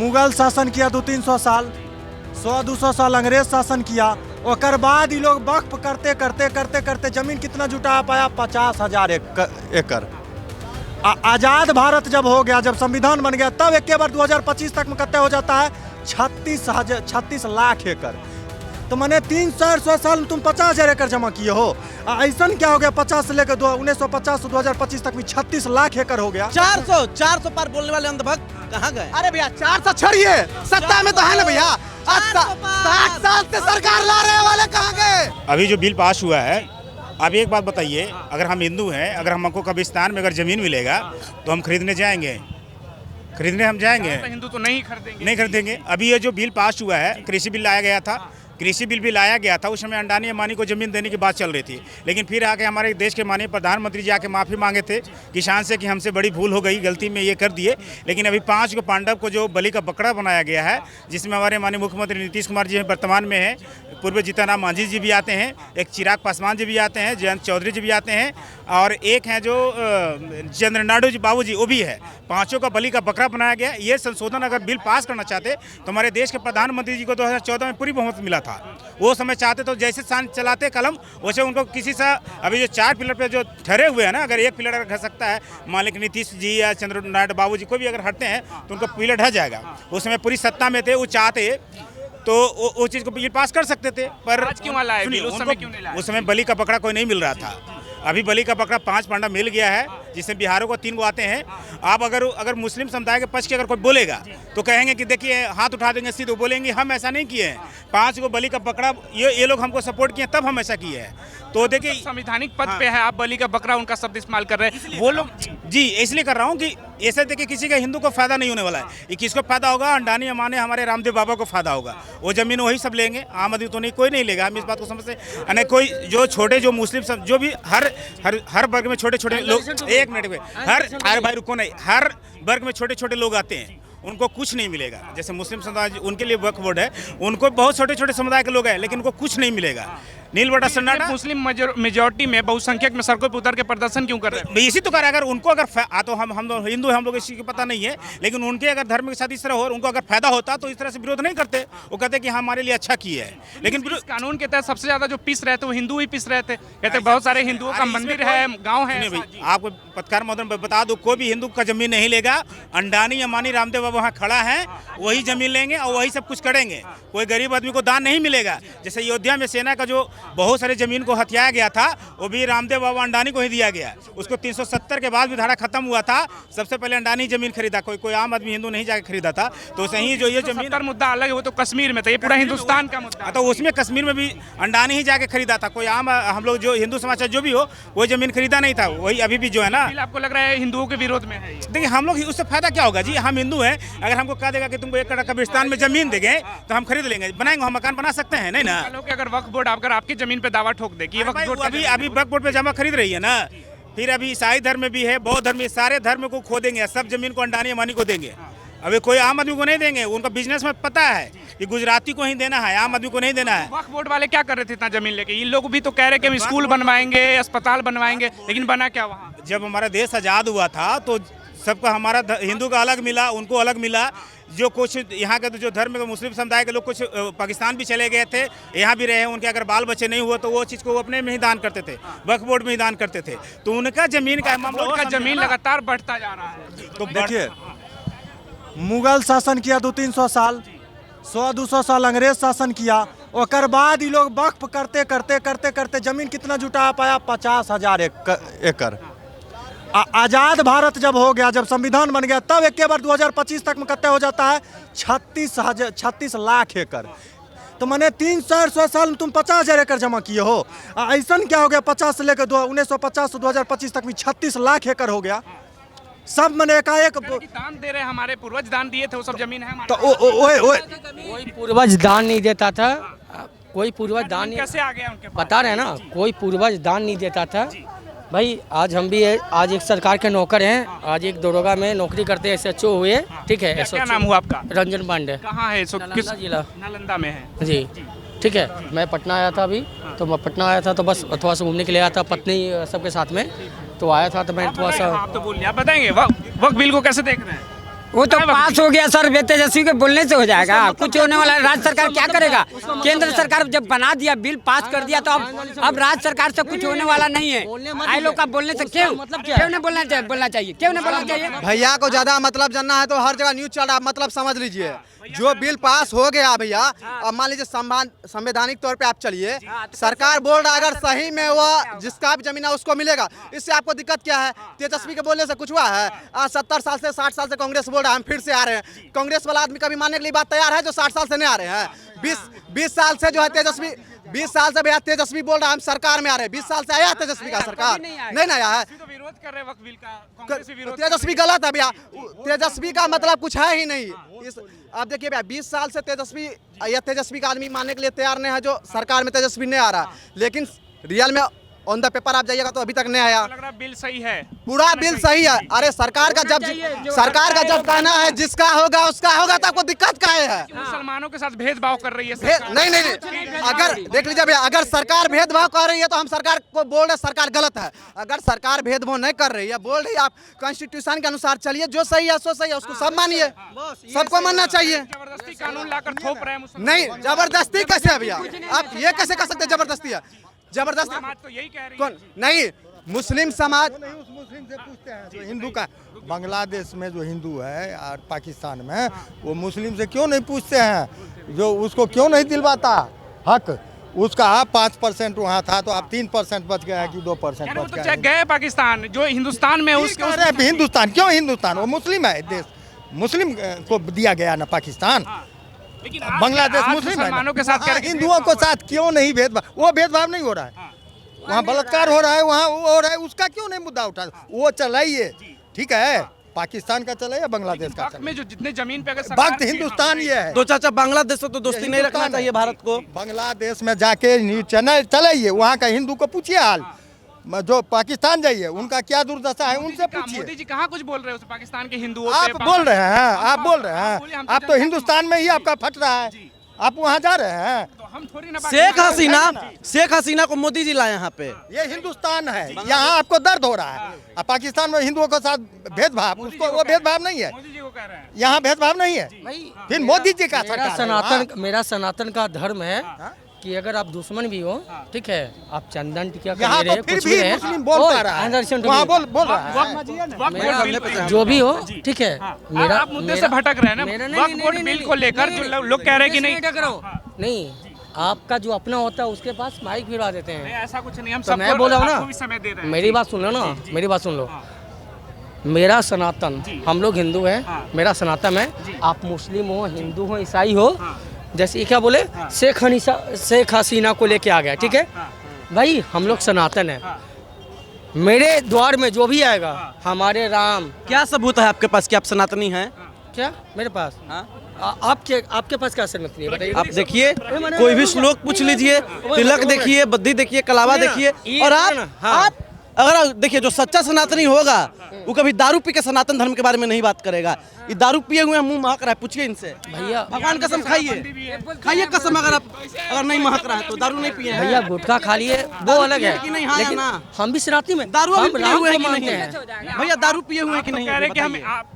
मुगल शासन किया 200-300 साल, 100-200 साल अंग्रेज शासन किया। और बाद ये लोग वक्फ करते करते करते करते जमीन कितना जुटा पाया? 50,000 एकड़। आज़ाद भारत जब हो गया, जब संविधान बन गया, तब एक बार 2025 तक में कितना हो जाता है? 36 लाख एकड़। तो मैंने 300 साल में तुम 50,000 एकड़ जमा किए हो। ऐसा क्या हो गया? 50 से लेकर 1950 से 2025 तक में 36 लाख एकड़ हो गया। 400 पर बोलने वाले अंधभक्त कहाँ गए? अरे भैया 400 छोड़िए, सत्ता में तो है ना भैया। 60 साल से सरकार ला रहे वाले कहाँ गए? अभी जो बिल पास हुआ है, अब एक बात बताइए, अगर हम हिंदू हैं, अगर हमको कब्रिस्तान में अगर ज़मीन मिलेगा तो हम खरीदने जाएंगे? खरीदने हम जाएंगे? हिंदू तो नहीं खरीदेंगे। अभी ये जो बिल पास हुआ है, कृषि बिल लाया गया था, कृषि बिल भी लाया गया था। उस समय अंडानी अंबानी को ज़मीन देने की बात चल रही थी, लेकिन फिर आके हमारे देश के माननीय प्रधानमंत्री जी आके माफ़ी मांगे थे किसान से कि हमसे बड़ी भूल हो गई, गलती में ये कर दिए। लेकिन अभी 5 को पांडव को जो बलि का बकरा बनाया गया है, जिसमें हमारे माननीय मुख्यमंत्री नीतीश कुमार जी वर्तमान में हैं, पूर्व जीतन राम मांझी जी भी आते हैं, एक चिराग पासवान जी भी आते हैं, जयंत चौधरी जी भी आते हैं, और एक हैं जो चंद्रनाडु जी बाबू जी, वो भी है। 5 का बलि का बकरा बनाया गया। ये संशोधन अगर बिल पास करना चाहते तो हमारे देश के प्रधानमंत्री जी को 2014 में पूरी बहुमत मिला था। वो समय चाहते तो जैसे चलाते कलम, वैसे उनको किसी से अभी जो 4 पिलर पे जो ठहरे हुए हैं ना, अगर एक पिलर अगर घट सकता है, मान लें कि नीतीश जी या चंद्रनाडु बाबू जी कोई भी अगर हटते हैं तो उनका पिलर ढह जाएगा। उस समय पूरी सत्ता में थे, वो चाहते तो वो चीज़ को बिल पास कर सकते थे। पर आज क्यों लाया बिल? उस समय क्यों नहीं लाया? उस समय बलि का बकरा कोई नहीं मिल रहा था। अभी बलि का बकरा 5 पांडा मिल गया है, जिसमें बिहारों को 3 को आते हैं। आप अगर मुस्लिम समुदाय के पक्ष के अगर कोई बोलेगा तो कहेंगे कि देखिए हाथ उठा देंगे, सीधे बोलेंगे हम ऐसा नहीं किए हैं। 5 को बलि का बकरा ये लोग हमको सपोर्ट किए, तब हम ऐसा किए हैं। तो देखिए संवैधानिक पद पे है, आप बलि का बकरा उनका शब्द इस्तेमाल कर रहे हैं। वो लोग जी इसलिए कर रहा हूँ कि ऐसे देखिए किसी का हिंदू को फायदा नहीं होने वाला है। ये किसको फायदा होगा? अंडानी अंबानी हमारे रामदेव बाबा को फायदा होगा। वो जमीन वही सब लेंगे, आम आदमी तो नहीं, कोई नहीं लेगा। हम इस बात को समझते हैं। कोई जो छोटे जो मुस्लिम जो भी हर वर्ग में छोटे छोटे लोग, एक मिनट में, हर भाई रुको नहीं, हर वर्ग में छोटे छोटे लोग आते हैं, उनको कुछ नहीं मिलेगा। जैसे मुस्लिम समुदाय उनके लिए वक्फ बोर्ड है, उनको बहुत छोटे छोटे समुदाय के लोग हैं, लेकिन उनको कुछ नहीं मिलेगा। नील बटा सन्नाटा मुस्लिम मेजोरिटी में बहुसंख्यक में सड़कों पर उतर के प्रदर्शन क्यों कर रहे हैं? इसी तो कर अगर उनको अगर तो हम हिंदू हैं, हम लोग इसी की पता नहीं है, लेकिन उनके अगर धर्म के साथ इस तरह हो, उनको अगर फायदा होता तो इस तरह से विरोध नहीं करते। वो कहते कि हमारे लिए अच्छा किया है। लेकिन कानून के तहत सबसे ज्यादा जो पिस रहे थे वो हिंदू ही पिस रहे थे। कहते बहुत सारे हिंदुओं का मंदिर है, गाँव है। आपको पत्रकार महोदय बता दो, कोई भी हिंदू का जमीन नहीं लेगा। अंडानी अंबानी रामदेव बाबा वहाँ खड़ा है, वही जमीन लेंगे और वही सब कुछ करेंगे। कोई गरीब आदमी को दान नहीं मिलेगा। जैसे अयोध्या में सेना का जो बहुत सारे जमीन को हथियाया गया था, वो भी रामदेव बाबा अंडानी को ही दिया गया। उसको 370 के बाद भी धारा खत्म हुआ था। सबसे पहले अंडानी जमीन खरीदा, कोई आम आदमी हिंदू नहीं जाकर खरीदा था। तो सही जो ये जमीन पर मुद्दा अलग है, वो तो कश्मीर में था, ये पूरा हिंदुस्तान का मुद्दा। तो उसमें कश्मीर में भी अंडानी ही जाके खरीदा था। कोई आम हम लोग जो हिंदू समाज जो भी हो, वो जमीन खरीदा नहीं था। वही अभी भी जो है ना, आपको लग रहा है हिंदुओं के विरोध में है? देखिए हम लोग उससे फायदा क्या होगा जी? हम हिंदू हैं, अगर हमको कह देगा कि तुमको 1 एकड़ कब्रिस्तान में जमीन देंगे तो हम खरीद लेंगे, बनाएंगे, हम मकान बना सकते हैं, नहीं ना? अगर वक्फ बोर्ड अगर आपकी जमीन पे दावा ठोक दे कि वक्फ बोर्ड अभी वक्फ बोर्ड पे जमा खरीद रही है ना, फिर अभी ईसाई धर्म में भी है, बौद्ध धर्म में, सारे धर्म को खो देंगे, सब जमीन को अंडानी अंबानी को देंगे। अभी कोई आम आदमी को नहीं देंगे। उनका बिजनेस में पता है कि गुजराती को ही देना है, आम आदमी को नहीं देना है। वक्फ बोर्ड वाले क्या कर रहे थे इतना जमीन लेके? ये लोग भी तो कह रहे कि हम स्कूल बनवाएंगे, अस्पताल बनवाएंगे, लेकिन बना क्या वहाँ? जब हमारा देश आज़ाद हुआ था तो सबका हमारा हिंदू का अलग मिला, उनको अलग मिला। जो कुछ यहाँ के जो धर्म के मुस्लिम समुदाय के लोग कुछ पाकिस्तान भी चले गए थे, यहाँ भी रहे, उनके अगर बाल बच्चे नहीं हुए तो वो चीज़ को अपने में ही दान करते थे, वक्फ बोर्ड में ही दान करते थे। तो उनका जमीन का मामला, जमीन लगातार बढ़ता जा रहा है। तो देखिए मुगल शासन किया 200-300 साल, 100-200 साल अंग्रेज शासन किया। और बाद ये लोग वक्फ करते करते करते करते जमीन कितना जुटा पाया? 50,000 एकड़। आज़ाद भारत जब हो गया, जब संविधान बन गया, तब एक बार 2025 तक में कितना हो जाता है? 36 लाख एकड़। तो मैंने 300 साल में तुम 50,000 एकड़ जमा किए हो। ऐसा क्या हो गया? 50 से लेकर 1950 से 2025 तक में 36 लाख एकड़ हो गया। सब मैंने एकाएक दान दे रहे, हमारे पूर्वज दान दिए थे, वो सब जमीन है तो कोई पूर्वज दान नहीं देता था। कोई पूर्वज दान कैसे आ गया उनके पास? बता रहे हैं ना, कोई पूर्वज दान नहीं देता था भाई। आज हम भी आज एक सरकार के नौकर हैं, आज एक दरोगा में नौकरी करते हैं, SHO हुए, ठीक है। क्या नाम हुआ आपका? रंजन पांडे। कहाँ है? किस जिला? नालंदा में है जी, ठीक है। मैं पटना आया था अभी, तो मैं पटना आया था तो बस थोड़ा सा घूमने के लिए आया था, पत्नी सबके साथ में तो आया था। तो मैं थोड़ा सा आप तो बोलिए, आप बताएंगे वक्त बिल को कैसे देख रहे हैं? वो तो पास हो गया सर, तेजस्वी के बोलने से हो जाएगा, कुछ होने वाला है। राज्य सरकार क्या करेगा? केंद्र सरकार जब बना दिया, बिल पास कर दिया, तो अब राज्य सरकार से कुछ होने वाला नहीं है। आई लोग का बोलने से क्यों नहीं बोलना चाहिए, क्यों नहीं बोलना चाहिए? भैया को ज्यादा मतलब जानना है तो हर जगह न्यूज चल रहा है, मतलब समझ लीजिए। जो बिल पास हो गया भैया, अब मान लीजिए संवैधानिक तौर पे आप चलिए, सरकार बोल रहा है अगर सही में वो जिसका भी जमीन है उसको मिलेगा। इससे आपको दिक्कत क्या है? तेजस्वी के बोलने से कुछ हुआ है? 70 साल से 60 साल से कांग्रेस बोल रहा है, हम फिर से आ रहे हैं। कांग्रेस वाला आदमी कभी मानने के लिए बात तैयार है जो 60 साल से नहीं आ रहे हैं? 20 साल से जो है तेजस्वी, 20 साल से भैया तेजस्वी बोल रहा है हम सरकार में आ रहे हैं। 20 साल से आया है तेजस्वी का सरकार? नहीं आया है। विरोध कर रहे वक्त बिल का, कांग्रेस भी विरोध तेजस्वी गलत है भैया, तेजस्वी का मतलब कुछ है ही नहीं। आप देखिए भैया, 20 साल से तेजस्वी का आदमी मानने के लिए तैयार नहीं है जो सरकार में तेजस्वी नहीं आ रहा, लेकिन रियल में ऑन द पेपर आप जाइएगा तो अभी तक नहीं आया। लग रहा है बिल सही है, पूरा बिल सही है। अरे सरकार का जब कहना है जिसका होगा उसका होगा, तो आपको दिक्कत क्या है? मुसलमानों के साथ भेदभाव कर रही है नहीं, अगर देख लीजिए भैया, अगर सरकार भेदभाव कर रही है तो हम सरकार को बोल रहे सरकार गलत है। अगर सरकार भेदभाव नहीं कर रही है, बोल रही है आप कॉन्स्टिट्यूशन के अनुसार चलिए, जो सही है सो सही है, उसको सब मानिए, सबको मानना चाहिए। जबरदस्ती कानून लाकर थोप रहे हैं। नहीं, जबरदस्ती कैसे है भैया? आप ये कैसे कर सकते हैं जबरदस्ती है? जबरदस्ती समाज तो यही कह रही है। कौन नहीं? मुस्लिम समाज मुस्लिम से पूछते हैं जो हिंदू का, बांग्लादेश में जो हिंदू है और पाकिस्तान में, वो मुस्लिम से क्यों नहीं पूछते हैं? जो उसको क्यों नहीं दिलवाता हक उसका? 5% वहाँ था तो अब 3% बच गया कि 2% वो बच तो गया? गए पाकिस्तान, जो हिंदुस्तान में उसके हिंदुस्तान क्यों? हिंदुस्तान वो मुस्लिम है देश, मुस्लिम को दिया गया ना पाकिस्तान। लेकिन बांग्लादेश मुस्लिम है मुसलमानों के साथ कह रहे हैं कि हिंदुओं को साथ क्यों नहीं भेदभाव? वो भेदभाव नहीं हो रहा है, वहाँ बलात्कार हो रहा है, वहाँ वो हो रहा है, उसका क्यों नहीं मुद्दा उठा? वो चलाइए, ठीक है, पाकिस्तान का चलाइए, बांग्लादेश का वक्त में जो जितने जमीन पे अगर वक्त हिंदुस्तान ये है। तो चाचा बांग्लादेश से तो दोस्ती नहीं रखना चाहिए भारत को। बांग्लादेश में जाके न्यूज चैनल चलाइए, वहाँ का हिंदू को पूछिए हाल। जो पाकिस्तान जाइए उनका क्या दुर्दशा है उनसे पूछिए। मोदी जी कहाँ कुछ बोल रहे हो पाकिस्तान के हिंदुओं आप पे? बोल रहे हैं, आप बोल रहे हैं, आप तो हिंदुस्तान में ही आपका फट रहा है, आप वहाँ जा रहे हैं। तो हम थोड़ी ना शेख हसीना को मोदी जी लाए यहाँ पे। ये हिंदुस्तान है, यहाँ आपको दर्द हो रहा है। अब पाकिस्तान में हिंदुओं के साथ भेदभाव, उसको वो भेदभाव नहीं है, मोदी जी को कह रहे हैं। यहाँ भेदभाव नहीं है। फिर मोदी जी का सरकार है। मेरा सनातन का धर्म है कि अगर आप दुश्मन भी हो, ठीक है, आप चंदन टिकिया कर यहाँ रहे तो फिर कुछ भी भी रहे, मुस्लिम बोल पा रहा है, वहाँ बोल रहा है। मेरा जो भी हो, ठीक है, मेरा आप मुद्दे से भटक रहे हैं ना। वक्फ बोर्ड बिल को लेकर जो लोग कह रहे हैं कि नहीं, आपका जो अपना होता है उसके पास माइक भिड़वा देते हैं। ऐसा कुछ नहीं, हम तो मैं बोल रहा हूँ आपको भी समय दे रहे ना, हैं। मेरी बात सुन लो ना, मेरी बात सुन लो। मेरा सनातन, हम लोग हिंदू हैं, मेरा सनातन है। आप मुस्लिम हो, हिंदू हो, ईसाई हो, जैसे ये क्या बोले, शेख हसीना को लेके आ गया, ठीक है भाई, हम लोग सनातन है। मेरे द्वार में जो भी आएगा, हमारे राम। क्या सबूत है आपके पास कि आप सनातनी हैं? क्या मेरे पास? आपके पास क्या सनातनी है बताइए? आप देखिए, कोई भी श्लोक पूछ लीजिए, तिलक देखिए, बद्दी देखिए, कलावा देखिए, और आप अगर देखिए जो सच्चा सनातनी होगा वो कभी दारू पी के सनातन धर्म के बारे में नहीं बात करेगा। ये दारू पिए हुए मुंह महक रहा है, पूछिए इनसे। भैया भगवान कसम खाइए कसम, अगर नहीं महक रहा है तो दारू नहीं पिए। भैया गुटखा खा लिए वो अलग है, कि नहीं? हाँ, लेकिन ना। हम भी सनातनी में दारू हम पिए राम हुए को हैं कि मानते नहीं? हैं। भैया दारू पिए हुए हैं कि नहीं? कह रहे कि हम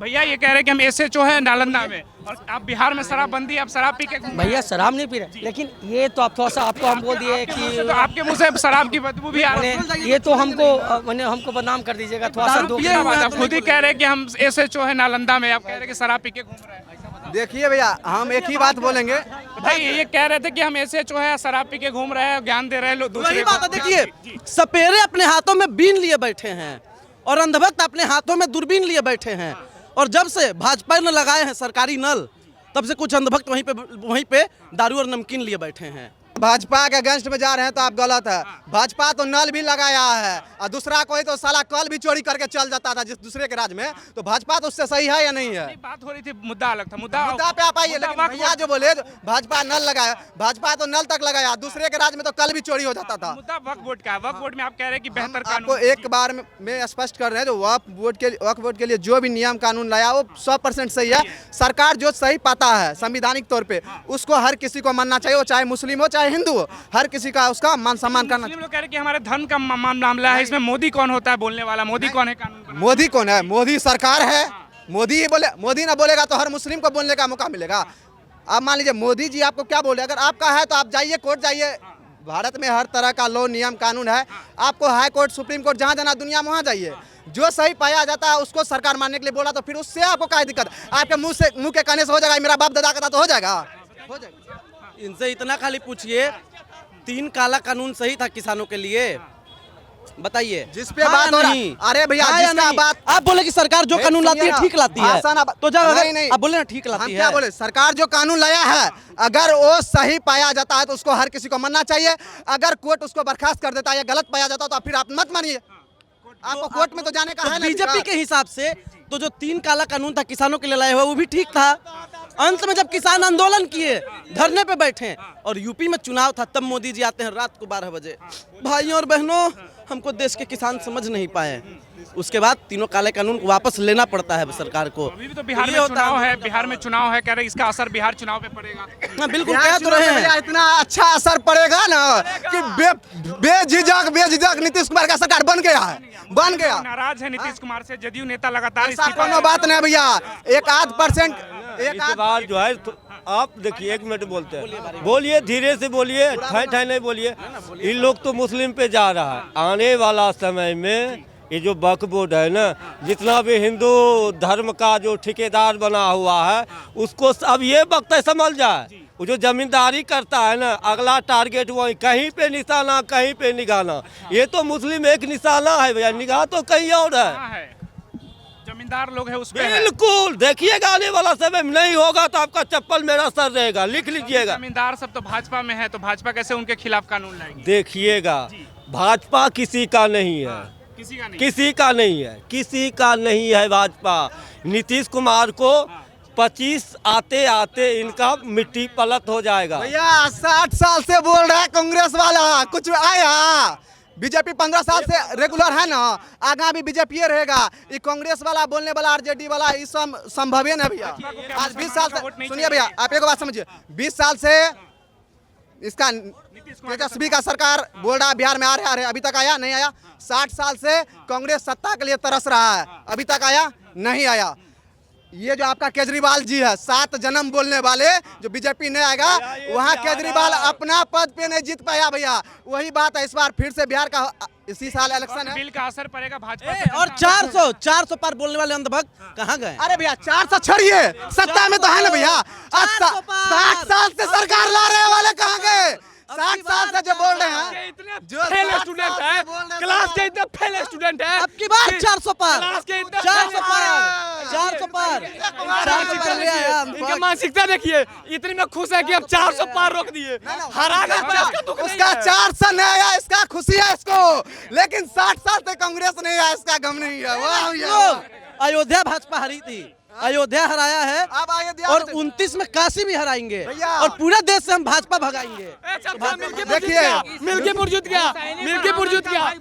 भैया ये कह रहे कि हम एसएचओ है नालंदा में, और आप बिहार में शराबबंदी, आप शराब पी के भैया शराब नहीं पी रहे, लेकिन ये तो आप थोड़ा सा आपको हम बोल दिए कि तो आपके मुंह से शराब की बदबू भी आ रही है। ये तो हमको बदनाम कर दीजिएगा थोड़ा सा। ये आप खुद ही कह रहे हैं कि हम एसएचओ है नालंदा में, आप कह रहे हैं कि शराब पी के घूम रहे हैं। देखिए भैया, हम एक ही बात बोलेंगे। भाई ये कह रहे थे कि हम एसएचओ है, शराब पी के घूम रहे हैं, ज्ञान दे रहे हैं लोग दूसरे वही को। बात है, देखिए सपेरे अपने हाथों में बीन लिए बैठे हैं और अंधभक्त अपने हाथों में दूरबीन लिए बैठे हैं। और जब से भाजपा ने लगाए हैं सरकारी नल, तब से कुछ अंधभक्त वहीं पे दारू और नमकीन लिए बैठे हैं। भाजपा के अगेंस्ट में जा रहे हैं तो आप गलत है। भाजपा तो नल भी लगाया है, और दूसरा कोई तो साला कल भी चोरी करके चल जाता था जिस दूसरे के राज्य में, तो भाजपा तो उससे सही है या नहीं है? बात हो रही थी, मुद्दा अलग था। मुद्दा पे आप आइए, लेकिन भैया जो बोले भाजपा नल लगाया, भाजपा तो नल तक लगाया, दूसरे के राज्य में तो कल भी चोरी हो जाता था। मुद्दा वक्फ बोर्ड का है। वक्फ बोर्ड में आप कह रहे हैं कि बेहतर आपको कानून। एक बार में स्पष्ट कर रहे हैं, जो वक्फ बोर्ड के लिए जो भी नियम कानून लाया वो 100% सही है। सरकार जो सही पाता है संवैधानिक तौर पे, उसको हर किसी को मानना चाहिए, वो चाहे मुस्लिम हो चाहे हिंदू हो, हर किसी का उसका मान सम्मान करना। लोग कह रहे हैं कि हमारे धर्म का मामला है, इसमें मोदी कौन होता है बोलने वाला? मोदी कौन है कानून बनाने? मोदी कौन है? मोदी सरकार है, मोदी ना बोलेगा तो हर मुस्लिम को बोलने का मौका मिलेगा। आप मान लीजिए मोदी जी आपको क्या बोले, अगर आपका है तो आप जाइए कोर्ट जाइए, भारत में हर तरह का लॉ नियम कानून है, आपको हाई कोर्ट सुप्रीम कोर्ट जहाँ जाना दुनिया में वहाँ जाइए, जो सही पाया जाता है उसको सरकार मानने के लिए बोला तो फिर उससे आपको क्या दिक्कत, आपके मुंह के कहने से हो जाएगा, मेरा बाप दादा का था तो हो जाएगा। इनसे इतना खाली पूछिए 3 काला कानून सही था किसानों के लिए, बताइए। जिस पे बात हो रहा है, अरे भैया जिसका बात, आप बोले कि सरकार जो कानून लाती है ठीक लाती है, तो जब नहीं, आप बोले ना ठीक लाती है, क्या बोले, सरकार जो कानून लाया है अगर वो सही पाया जाता है तो उसको हर किसी को मानना चाहिए, अगर कोर्ट उसको बर्खास्त कर देता है या गलत पाया जाता है तो फिर आप मत मानिए, आपको कोर्ट में तो जाने का है ना। बीजेपी के हिसाब से तो जो 3 काला कानून था किसानों के लिए लाए हुए वो भी ठीक था। अंत में जब किसान आंदोलन किए, धरने पे बैठे और यूपी में चुनाव था, तब मोदी जी आते हैं रात को 12 बजे। भाइयों और बहनों, हमको देश के किसान समझ नहीं पाए, उसके बाद तीनों काले कानून को वापस लेना पड़ता है सरकार को। अभी भी तो बिहार में चुनाव है, बिहार में चुनाव है, कह रहे इसका असर बिहार चुनाव पे पड़ेगा। हाँ बिल्कुल कह तो रहे हैं, इतना अच्छा असर पड़ेगा ना कि बेझिझक नीतीश कुमार का सरकार बन गया है, बन गया। नाराज है नीतीश कुमार से, जदयू नेता लगातार ऐसा कोनो बात नहीं भैया, 1-8% इस बार जो है आप देखिए 1 मिनट बोलते हैं, बोलिए धीरे से बोलिए, ठाई नहीं बोलिए। इन लोग तो मुस्लिम पे जा रहा है, आने वाला समय में ये जो वक्फ बोर्ड है ना, जितना भी हिंदू धर्म का जो ठेकेदार बना हुआ है उसको अब ये वक्त है समझ जाए, वो जो जमींदारी करता है ना, अगला टारगेट वही, कहीं पे निशाना कहीं पे निगाना। ये तो मुस्लिम एक निशाना है भैया, निगाह तो कहीं और है, जमींदार लोग है उस पे। बिल्कुल देखिएगा आने वाला समय में नहीं होगा तो आपका चप्पल मेरा सर रहेगा, लिख लीजिएगा। जमींदार सब तो भाजपा में है, तो भाजपा कैसे उनके खिलाफ कानून लाएगी? देखिएगा भाजपा किसी का नहीं है, किसी का नहीं, किसी का नहीं है, किसी का नहीं है भाजपा। नीतीश कुमार को 25 आते आते इनका मिट्टी पलट हो जाएगा। भैया 60 साल से बोल रहा है कांग्रेस वाला, कुछ आया? बीजेपी 15 साल से रेगुलर है ना, आगा भी बीजेपी रहेगा। ये कांग्रेस वाला बोलने वाला, आरजेडी वाला, ये सब संभव है ना भैया। आज 20 साल से, सुनिए भैया आप एक बात समझिए, 20 साल से इसका तेजस्वी का सरकार बोल रहा है बिहार में आ रहे अभी तक आया नहीं आया। 60 साल से कांग्रेस सत्ता के लिए तरस रहा है, अभी तक आया नहीं आया। ये जो आपका केजरीवाल जी है, 7 जन्म बोलने वाले, जो बीजेपी नहीं आएगा वहाँ केजरीवाल अपना पद पे नहीं जीत पाया भैया। वही बात है, इस बार फिर से बिहार का इसी साल इलेक्शन है, बिल का असर पड़ेगा भाजपा पे। और 400 पार बोलने वाले अंधभक्त कहाँ गए? अरे भैया 400 छोड़िए, सत्ता में तो है ना भैया। 60 साल से सरकार ला रहे वाले कहाँ गए? 60 साल से जो बोल रहे हैं, जो फेल स्टूडेंट है, क्लास के इतने फेल स्टूडेंट है, अब की बार 400 पार, क्लास के इतने 400 पार, 400 पार, 400 पार ले आया। इनका मानसिकता देखिए, इतनी में खुश है कि अब 400 पार रोक दिए। हरा उसका 400 नहीं आया, इसका खुशी है इसको, लेकिन 60 साल से कांग्रेस नहीं आया, इसका गम नहीं है। वाह भैया, अयोध्या भाजपा हरी थी, अयोध्या हराया है, अब अयोध्या और 29 में काशी भी हराएंगे, और पूरे देश से हम भाजपा भगाएंगे। देखिए मिलके पुरजुत गया,